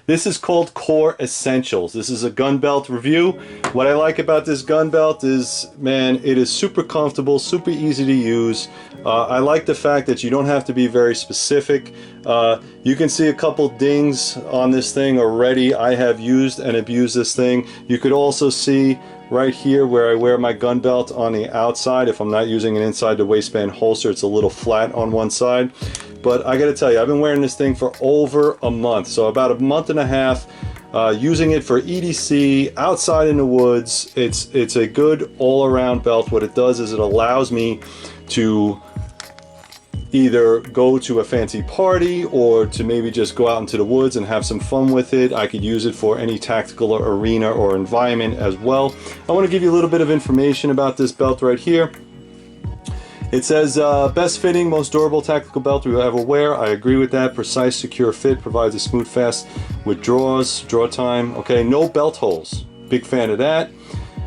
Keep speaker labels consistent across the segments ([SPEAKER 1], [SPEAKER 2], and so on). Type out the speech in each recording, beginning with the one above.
[SPEAKER 1] This is called Core Essentials. This is a gun belt review. What I like about this gun belt is, man, it is super comfortable, super easy to use. I like the fact that you don't have to be very specific. You can see a couple dings on this thing already. I have used and abused this thing. You could also see right here where I wear my gun belt on the outside. If I'm not using an inside the waistband holster, it's a little flat on one side. But I gotta tell you, I've been wearing this thing for over a month, so about a month and a half, using it for EDC, outside in the woods. It's a good all-around belt. What it does is it allows me to either go to a fancy party or to maybe just go out into the woods and have some fun with it. I could use it for any tactical arena or environment as well. I want to give you a little bit of information about this belt right here. It says, best fitting, most durable tactical belt we will ever wear. I agree with that. Precise, secure fit, provides a smooth, fast withdrawals, draw time. Okay, no belt holes. Big fan of that.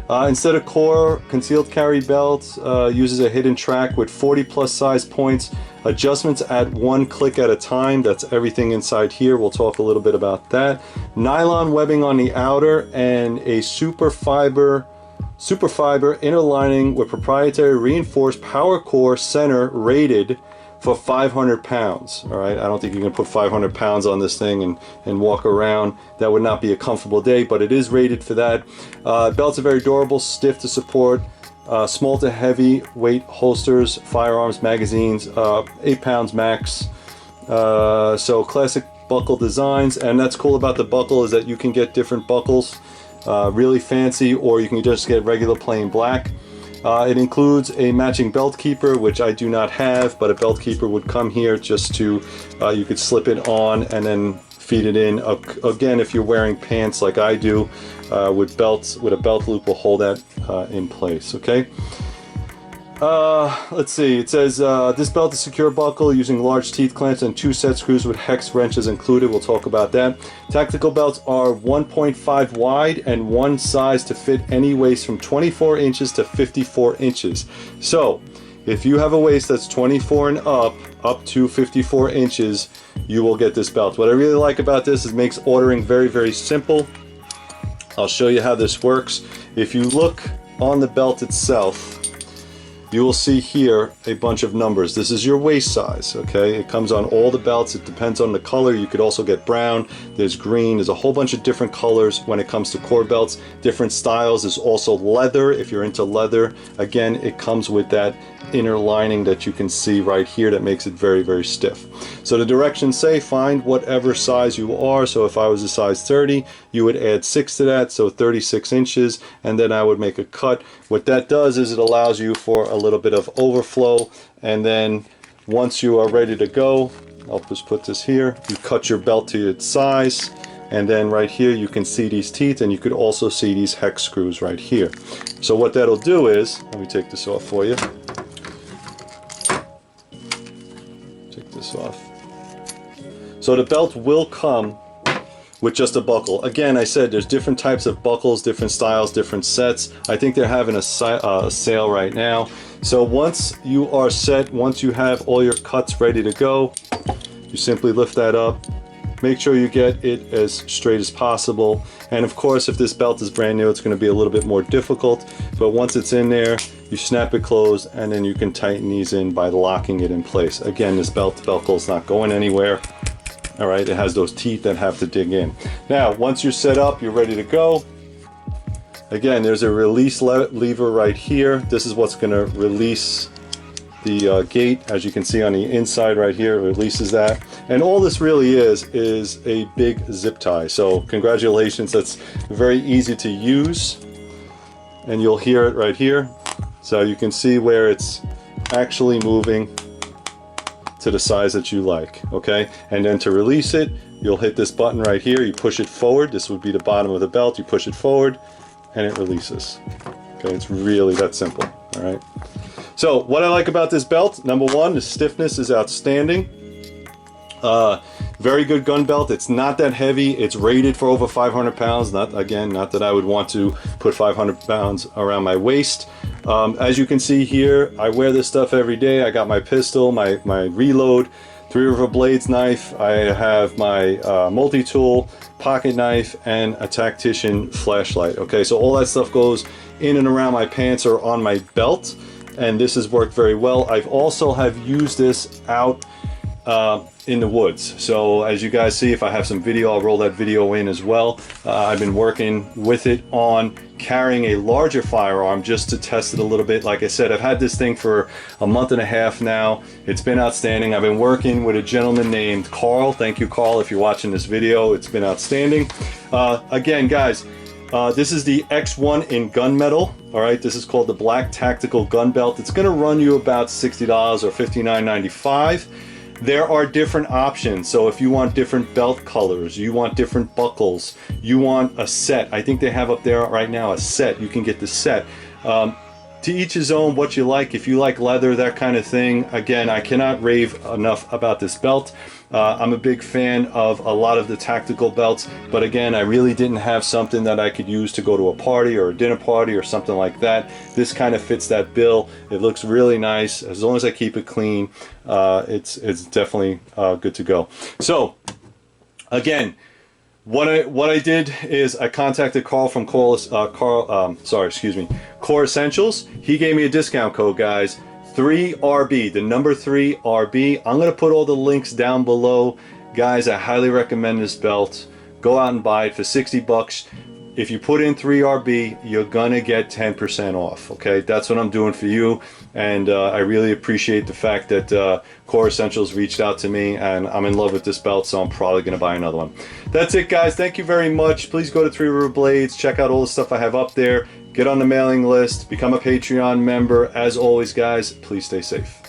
[SPEAKER 1] Instead of core, concealed carry belt uses a hidden track with 40 plus size points. Adjustments at one click at a time. That's everything inside here. We'll talk a little bit about that. Nylon webbing on the outer and a super fiber inner lining with proprietary reinforced power core center rated for 500 pounds. All right, I don't think you can put 500 pounds on this thing and walk around. That would not be a comfortable day, but it is rated for that. Belts are very durable, stiff to support, small to heavy weight holsters, firearms, magazines, 8 pounds max. So classic buckle designs, and that's cool about the buckle is that you can get different buckles. Really fancy, or you can just get regular plain black. It includes a matching belt keeper, which I do not have, but a belt keeper would come here just to, you could slip it on and then feed it in. Again, if you're wearing pants like I do, with a belt loop will hold that in place, okay? Let's see, it says this belt is secure buckle using large teeth clamps and 2 set screws with hex wrenches included. We'll talk about that. Tactical belts are 1.5 wide and one size to fit any waist from 24 inches to 54 inches. So if you have a waist that's 24 and up to 54 inches, you will get this belt. What I really like about this is it makes ordering very, very simple. I'll show you how this works. If you look on the belt itself, you will see here a bunch of numbers. This is your waist size, okay? It comes on all the belts. It depends on the color. You could also get brown, there's green, there's a whole bunch of different colors when it comes to core belts, different styles. There's also leather, if you're into leather. Again, it comes with that inner lining that you can see right here that makes it very, very stiff. So the directions say find whatever size you are. So if I was a size 30, you would add 6 to that, so 36 inches, and then I would make a cut. What that does is it allows you for a little bit of overflow, and then once you are ready to go, I'll just put this here, you cut your belt to its size, and then right here you can see these teeth, and you could also see these hex screws right here. So what that'll do is, let me take this off for you. Take this off. So the belt will come with just a buckle. Again, I said there's different types of buckles, different styles, different sets. I think they're having a sale right now. So once you are set, once you have all your cuts ready to go, you simply lift that up. Make sure you get it as straight as possible. And of course, if this belt is brand new, it's going to be a little bit more difficult. But once it's in there, you snap it closed, and then you can tighten these in by locking it in place. Again, this buckle is not going anywhere. All right, it has those teeth that have to dig in. Now, once you're set up, you're ready to go. Again, there's a release lever right here. This is what's going to release the gate. As you can see on the inside right here, it releases that. And all this really is a big zip tie. So congratulations, that's very easy to use. And you'll hear it right here. So you can see where it's actually moving to the size that you like, okay? And then to release it, you'll hit this button right here, you push it forward, this would be the bottom of the belt, you push it forward, and it releases. Okay, it's really that simple, all right? So, what I like about this belt, number one, the stiffness is outstanding. Very good gun belt. It's not that heavy. It's rated for over 500 pounds. Not that I would want to put 500 pounds around my waist. As you can see here, I wear this stuff every day. I got my pistol, my reload. Three River Blades knife. I have my multi-tool, pocket knife, and a tactician flashlight. Okay, so all that stuff goes in and around my pants or on my belt, and this has worked very well. I've also have used this out in the woods. So as you guys see, if I have some video, I'll roll that video in as well. I've been working with it on carrying a larger firearm just to test it a little bit. Like I said, I've had this thing for a month and a half now. It's been outstanding. I've been working with a gentleman named Carl. Thank you, Carl, if you're watching this video. It's been outstanding. Again, guys, this is the X1 in gunmetal. All right, this is called the Black Tactical Gun Belt. It's going to run you about $60 or $59.95. There are different options. So if you want different belt colors, you want different buckles, you want a set. I think they have up there right now a set. You can get the set. To each his own, what you like. If you like leather, that kind of thing. Again, I cannot rave enough about this belt. I'm a big fan of a lot of the tactical belts, but again, I really didn't have something that I could use to go to a party or a dinner party or something like that. This kind of fits that bill. It looks really nice. As long as I keep it clean, it's definitely good to go. So again, what I did is I contacted Carl from Core Essentials. He gave me a discount code, guys. 3RB, the number 3RB. I'm going to put all the links down below. Guys, I highly recommend this belt. Go out and buy it for 60 bucks. If you put in 3RB, you're going to get 10% off. Okay, that's what I'm doing for you. And I really appreciate the fact that Core Essentials reached out to me, and I'm in love with this belt, so I'm probably going to buy another one. That's it, guys. Thank you very much. Please go to Three River Blades. Check out all the stuff I have up there. Get on the mailing list, become a Patreon member. As always, guys, please stay safe.